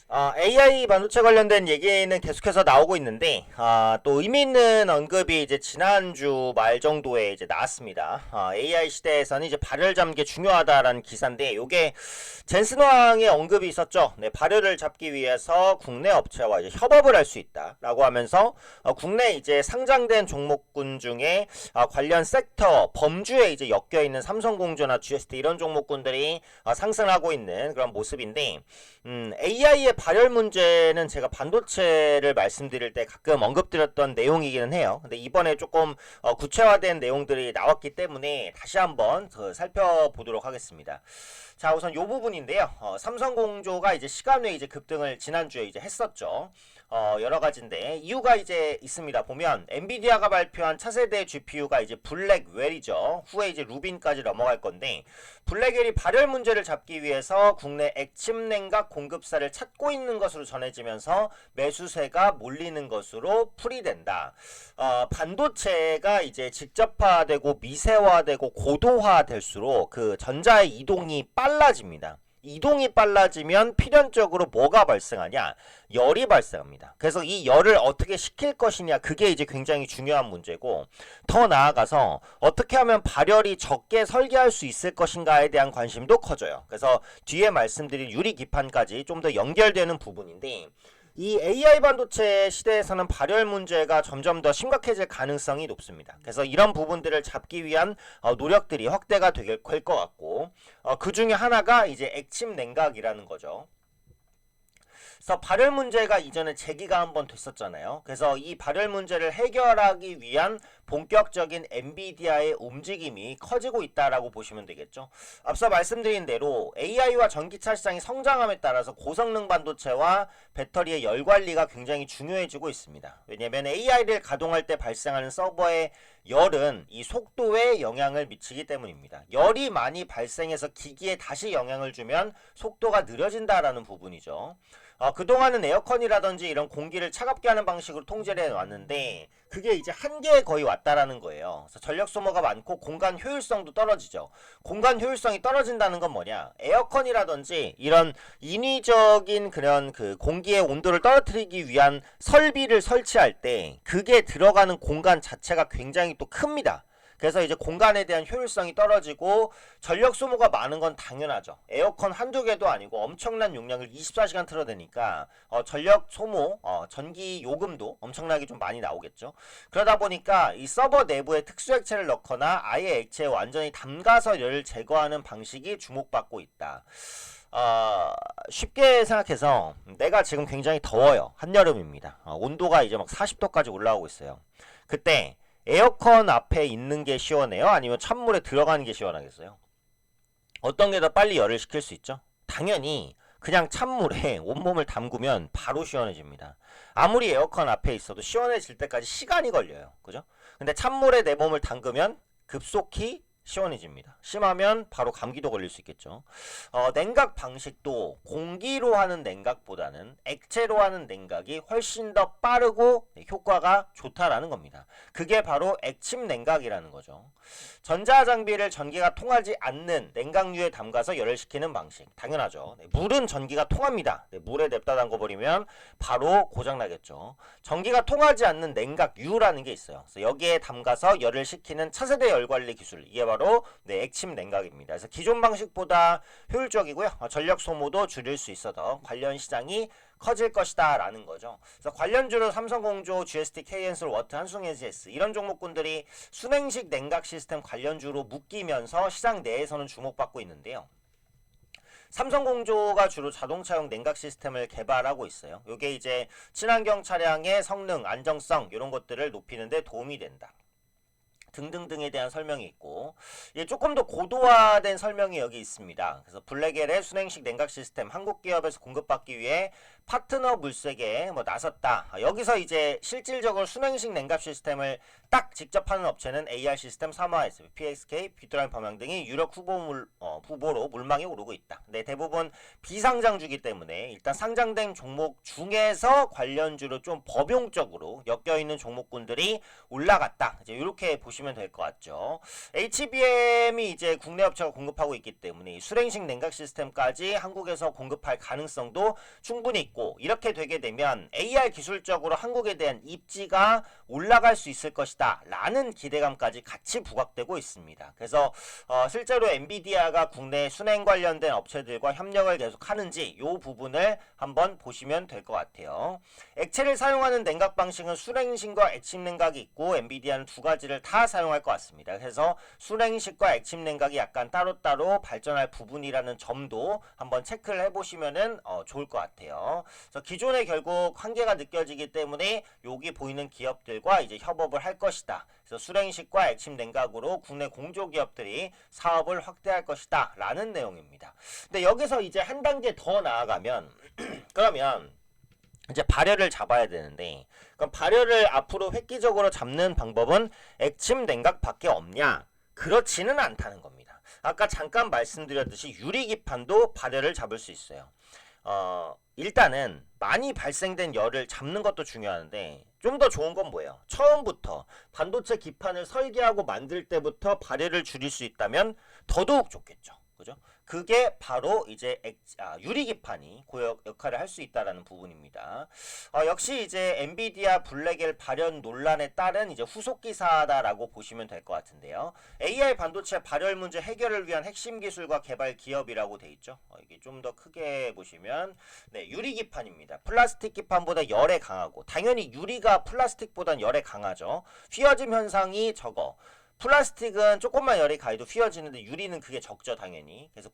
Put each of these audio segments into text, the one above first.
AI 반도체 관련된 얘기는 계속해서 나오고 있는데, 또 의미 있는 언급이 이제 지난주 말 정도에 이제 나왔습니다. AI 시대에서는 이제 발열 잡는 게 중요하다라는 기사인데, 요게 젠슨왕의 언급이 있었죠. 네, 발열을 잡기 위해서 국내 업체와 이제 협업을 할 수 있다라고 하면서, 국내 이제 상장된 종목군 중에 관련 섹터 범주에 이제 엮여 있는 삼성공조나 GST 이런 종목군들이 상승하고 있는 그런 모습인데, AI의 발열 문제는 제가 반도체를 말씀드릴 때 가끔 언급드렸던 내용이기는 해요. 근데 이번에 조금 구체화된 내용들이 나왔기 때문에 다시 한번 살펴보도록 하겠습니다. 자, 우선 요 부분인데요. 삼성공조가 이제 시간 외에 이제 급등을 지난주에 이제 했었죠. 여러 가지인데 이유가 이제 있습니다. 보면 엔비디아가 발표한 차세대 GPU가 이제 블랙웰이죠. 후에 이제 루빈까지 넘어갈 건데, 블랙웰이 발열 문제를 잡기 위해서 국내 액침 냉각 공급사를 찾고 있는 것으로 전해지면서 매수세가 몰리는 것으로 풀이된다. 반도체가 이제 직접화되고 미세화되고 고도화될수록 그 전자의 이동이 빨라집니다. 이동이 빨라지면 필연적으로 뭐가 발생하냐? 열이 발생합니다. 그래서 이 열을 어떻게 식힐 것이냐, 그게 이제 굉장히 중요한 문제고, 더 나아가서 어떻게 하면 발열이 적게 설계할 수 있을 것인가에 대한 관심도 커져요. 그래서 뒤에 말씀드린 유리 기판까지 좀 더 연결되는 부분인데, 이 AI 반도체 시대에서는 발열 문제가 점점 더 심각해질 가능성이 높습니다. 그래서 이런 부분들을 잡기 위한 노력들이 확대가 될 것 같고, 그 중에 하나가 이제 액침 냉각이라는 거죠. 그래서 발열 문제가 이전에 제기가 한번 됐었잖아요. 그래서 이 발열 문제를 해결하기 위한 본격적인 엔비디아의 움직임이 커지고 있다라고 보시면 되겠죠. 앞서 말씀드린 대로 AI와 전기차 시장이 성장함에 따라서 고성능 반도체와 배터리의 열 관리가 굉장히 중요해지고 있습니다. 왜냐하면 AI를 가동할 때 발생하는 서버의 열은 이 속도에 영향을 미치기 때문입니다. 열이 많이 발생해서 기기에 다시 영향을 주면 속도가 느려진다라는 부분이죠. 그동안은 에어컨이라든지 이런 공기를 차갑게 하는 방식으로 통제를 해왔는데, 그게 이제 한계에 거의 왔다라는 거예요. 그래서 전력 소모가 많고 공간 효율성도 떨어지죠. 공간 효율성이 떨어진다는 건 뭐냐? 에어컨이라든지 이런 인위적인 그런 그 공기의 온도를 떨어뜨리기 위한 설비를 설치할 때 그게 들어가는 공간 자체가 굉장히 또 큽니다. 그래서 이제 공간에 대한 효율성이 떨어지고 전력 소모가 많은 건 당연하죠. 에어컨 한두 개도 아니고 엄청난 용량을 24시간 틀어대니까 전력 소모, 전기 요금도 엄청나게 좀 많이 나오겠죠. 그러다 보니까 이 서버 내부에 특수 액체를 넣거나 아예 액체에 완전히 담가서 열을 제거하는 방식이 주목받고 있다. 쉽게 생각해서 내가 지금 굉장히 더워요. 한여름입니다. 온도가 이제 막 40도까지 올라오고 있어요. 그때 에어컨 앞에 있는 게 시원해요? 아니면 찬물에 들어가는 게 시원하겠어요? 어떤 게 더 빨리 열을 식힐 수 있죠? 당연히 그냥 찬물에 온몸을 담그면 바로 시원해집니다. 아무리 에어컨 앞에 있어도 시원해질 때까지 시간이 걸려요. 그죠? 근데 찬물에 내 몸을 담그면 급속히 시원해집니다. 심하면 바로 감기도 걸릴 수 있겠죠. 냉각 방식도 공기로 하는 냉각보다는 액체로 하는 냉각이 훨씬 더 빠르고 효과가 좋다라는 겁니다. 그게 바로 액침 냉각이라는 거죠. 전자장비를 전기가 통하지 않는 냉각류에 담가서 열을 식히는 방식, 당연하죠. 물은 전기가 통합니다. 물에 냅다 담궈버리면 바로 고장나겠죠. 전기가 통하지 않는 냉각유라는 게 있어요. 그래서 여기에 담가서 열을 식히는 차세대 열관리 기술, 이게 바로 액침 냉각입니다. 그래서 기존 방식보다 효율적이고요. 전력 소모도 줄일 수 있어서 관련 시장이 커질 것이다 라는 거죠. 그래서 관련주로 삼성공조, GST, KN솔, 워트, 한숭, 이런 종목군들이 순행식 냉각 시스템 관련주로 묶이면서 시장 내에서는 주목받고 있는데요. 삼성공조가 주로 자동차용 냉각 시스템을 개발하고 있어요. 이게 이제 친환경 차량의 성능, 안정성 이런 것들을 높이는 데 도움이 된다. 등등등에 대한 설명이 있고, 조금 더 고도화된 설명이 여기 있습니다. 그래서 블랙엘의 순행식 냉각 시스템 한국 기업에서 공급받기 위해 파트너 물색에 나섰다. 여기서 이제 실질적으로 순행식 냉각 시스템을 딱 직접 하는 업체는 AR 시스템, 사마S, PXK, 뷰트라인 범양 등이 유력 후보로 물망에 오르고 있다. 근데 대부분 비상장주기 때문에 일단 상장된 종목 중에서 관련주로 좀 법용적으로 엮여있는 종목군들이 올라갔다. 이제 이렇게 보시면 보시면 될 것 같죠. HBM이 이제 국내 업체가 공급하고 있기 때문에 수랭식 냉각 시스템까지 한국에서 공급할 가능성도 충분히 있고, 이렇게 되게 되면 AR 기술적으로 한국에 대한 입지가 올라갈 수 있을 것이다 라는 기대감까지 같이 부각되고 있습니다. 그래서 실제로 엔비디아가 국내 순행 관련된 업체들과 협력을 계속 하는지 이 부분을 한번 보시면 될 것 같아요. 액체를 사용하는 냉각 방식은 수냉식과 액침 냉각이 있고, 엔비디아는 두 가지를 다 사용할 것 같습니다. 그래서 수냉식과 액침 냉각이 약간 따로따로 발전할 부분이라는 점도 한번 체크를 해보시면은 좋을 것 같아요. 그래서 기존에 결국 한계가 느껴지기 때문에 여기 보이는 기업들과 이제 협업을 할 것이다. 그래서 수냉식과 액침 냉각으로 국내 공조기업들이 사업을 확대할 것이다 라는 내용입니다. 근데 여기서 이제 한 단계 더 나아가면 그러면 이제 발열을 잡아야 되는데, 그럼 발열을 앞으로 획기적으로 잡는 방법은 액침 냉각밖에 없냐? 그렇지는 않다는 겁니다. 아까 잠깐 말씀드렸듯이 유리기판도 발열을 잡을 수 있어요. 일단은 많이 발생된 열을 잡는 것도 중요한데, 좀 더 좋은 건 뭐예요? 처음부터 반도체 기판을 설계하고 만들 때부터 발열을 줄일 수 있다면 더더욱 좋겠죠. 그죠? 그게 바로 이제 유리기판이 그 역할을 할 수 있다라는 부분입니다. 역시 이제 엔비디아 블랙엘 발열 논란에 따른 이제 후속 기사다라고 보시면 될 것 같은데요. AI 반도체 발열 문제 해결을 위한 핵심 기술과 개발 기업이라고 돼 있죠. 이게 좀 더 크게 보시면 네, 유리기판입니다. 플라스틱 기판보다 열에 강하고, 당연히 유리가 플라스틱보단 열에 강하죠. 휘어짐 현상이 적어. 플라스틱은 조금만 열이 가해도 휘어지는데 유리는 그게 적죠, 당연히. 그래서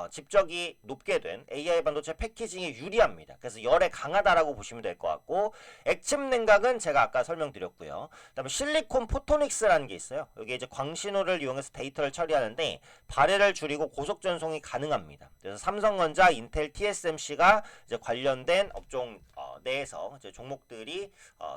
집적이 높게 된 AI 반도체 패키징에 유리합니다. 그래서 열에 강하다라고 보시면 될 것 같고, 액침 냉각은 제가 아까 설명드렸고요. 그다음에 실리콘 포토닉스라는 게 있어요. 여기 이제 광신호를 이용해서 데이터를 처리하는데 발열을 줄이고 고속 전송이 가능합니다. 그래서 삼성전자, 인텔, TSMC가 이제 관련된 업종 내에서 이제 종목들이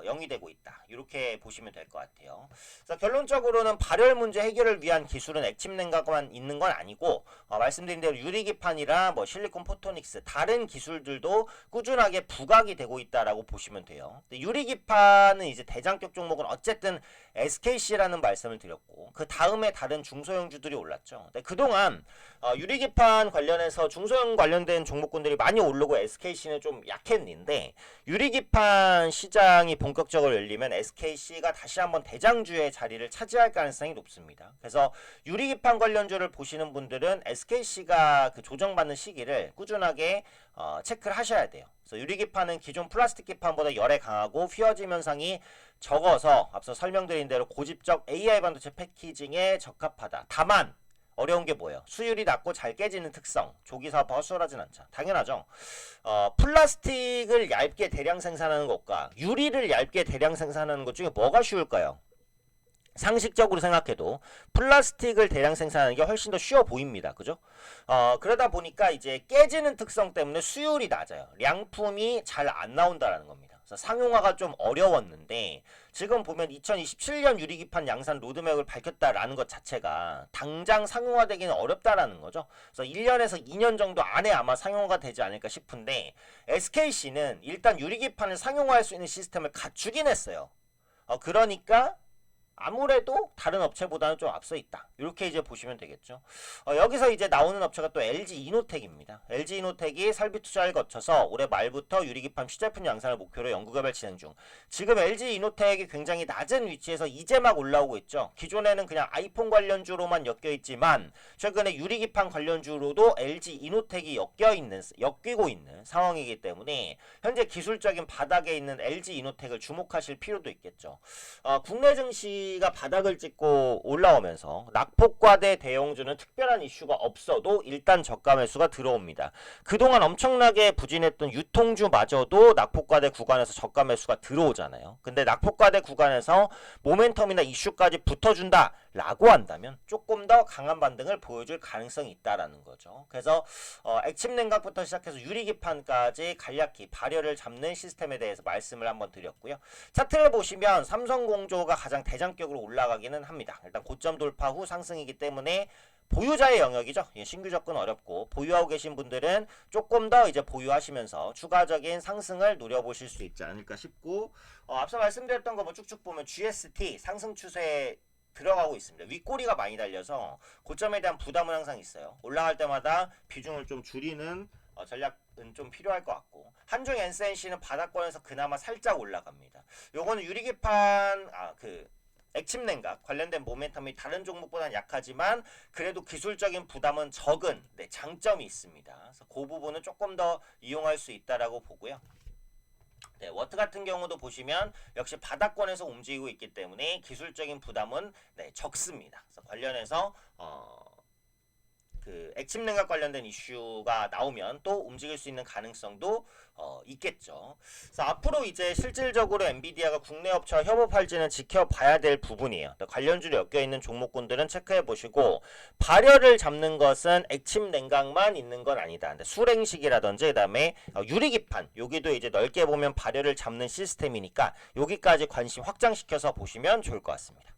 영위되고 있다. 이렇게 보시면 될 것 같아요. 그래서 결론적으로는 발열 문제 해결을 위한 기술은 액침 냉각만 있는 건 아니고, 말씀드린 대로 유리기판이라 뭐 실리콘 포토닉스 다른 기술들도 꾸준하게 부각이 되고 있다라고 보시면 돼요. 근데 유리기판은 이제 대장격 종목은 어쨌든 SKC라는 말씀을 드렸고, 그 다음에 다른 중소형주들이 올랐죠. 근데 그동안 유리기판 관련해서 중소형 관련된 종목군들이 많이 오르고 SKC는 좀 약했는데, 유리기판 시장이 본격적으로 열리면 SKC가 다시 한번 대장주의 자리를 차지할 가능성이 높습니다. 그래서 유리기판 관련주를 보시는 분들은 SKC가 그 조정받는 시기를 꾸준하게 체크를 하셔야 돼요. 그래서 유리기판은 기존 플라스틱 기판보다 열에 강하고 휘어짐 현상이 적어서 앞서 설명드린 대로 고집적 AI 반도체 패키징에 적합하다. 다만 어려운 게 뭐예요? 수율이 낮고 잘 깨지는 특성. 조기 사업화가 수월하진 않죠. 당연하죠. 플라스틱을 얇게 대량 생산하는 것과 유리를 얇게 대량 생산하는 것 중에 뭐가 쉬울까요? 상식적으로 생각해도 플라스틱을 대량 생산하는 게 훨씬 더 쉬워 보입니다. 그죠? 그러다 보니까 이제 깨지는 특성 때문에 수율이 낮아요. 량품이 잘 안 나온다라는 겁니다. 그래서 상용화가 좀 어려웠는데, 지금 보면 2027년 유리기판 양산 로드맵을 밝혔다라는 것 자체가 당장 상용화되기는 어렵다라는 거죠. 그래서 1년에서 2년 정도 안에 아마 상용화가 되지 않을까 싶은데, SKC는 일단 유리기판을 상용화할 수 있는 시스템을 갖추긴 했어요. 그러니까 아무래도 다른 업체보다는 좀 앞서 있다. 이렇게 이제 보시면 되겠죠. 여기서 이제 나오는 업체가 또 LG 이노텍입니다. LG 이노텍이 설비 투자를 거쳐서 올해 말부터 유리기판 시제품 양산을 목표로 연구개발 진행 중. 지금 LG 이노텍이 굉장히 낮은 위치에서 이제 막 올라오고 있죠. 기존에는 그냥 아이폰 관련주로만 엮여 있지만 최근에 유리기판 관련주로도 LG 이노텍이 엮이고 있는 상황이기 때문에 현재 기술적인 바닥에 있는 LG 이노텍을 주목하실 필요도 있겠죠. 국내 증시 가 바닥을 찍고 올라오면서 낙폭과대 대형주는 특별한 이슈가 없어도 일단 저가 매수가 들어옵니다. 그동안 엄청나게 부진했던 유통주마저도 낙폭과대 구간에서 저가 매수가 들어오잖아요. 근데 낙폭과대 구간에서 모멘텀이나 이슈까지 붙어준다 라고 한다면 조금 더 강한 반등을 보여줄 가능성이 있다라는 거죠. 그래서 액침 냉각부터 시작해서 유리기판까지 간략히 발열을 잡는 시스템에 대해서 말씀을 한번 드렸고요. 차트를 보시면 삼성공조가 가장 대장격으로 올라가기는 합니다. 일단 고점 돌파 후 상승이기 때문에 보유자의 영역이죠. 신규 접근 어렵고, 보유하고 계신 분들은 조금 더 이제 보유하시면서 추가적인 상승을 노려보실 수 있지 않을까 싶고, 앞서 말씀드렸던 거 뭐 쭉쭉 보면 GST 상승 추세 들어가고 있습니다. 윗꼬리가 많이 달려서 고점에 대한 부담은 항상 있어요. 올라갈 때마다 비중을 좀 줄이는 전략은 좀 필요할 것 같고, 한중 NCNC는 바닥권에서 그나마 살짝 올라갑니다. 요거는 유리기판 액침 냉각 관련된 모멘텀이 다른 종목보다는 약하지만 그래도 기술적인 부담은 적은 장점이 있습니다. 그래서 그 부분은 조금 더 이용할 수 있다라고 보고요. 네, 워트 같은 경우도 보시면 역시 바닥권에서 움직이고 있기 때문에 기술적인 부담은 적습니다. 그래서 관련해서 액침 냉각 관련된 이슈가 나오면 또 움직일 수 있는 가능성도 있겠죠. 그래서 앞으로 이제 실질적으로 엔비디아가 국내 업체와 협업할지는 지켜봐야 될 부분이에요. 관련주로 엮여있는 종목군들은 체크해 보시고, 발열을 잡는 것은 액침 냉각만 있는 건 아니다. 수랭식이라든지 그다음에 유리기판, 여기도 이제 넓게 보면 발열을 잡는 시스템이니까 여기까지 관심 확장시켜서 보시면 좋을 것 같습니다.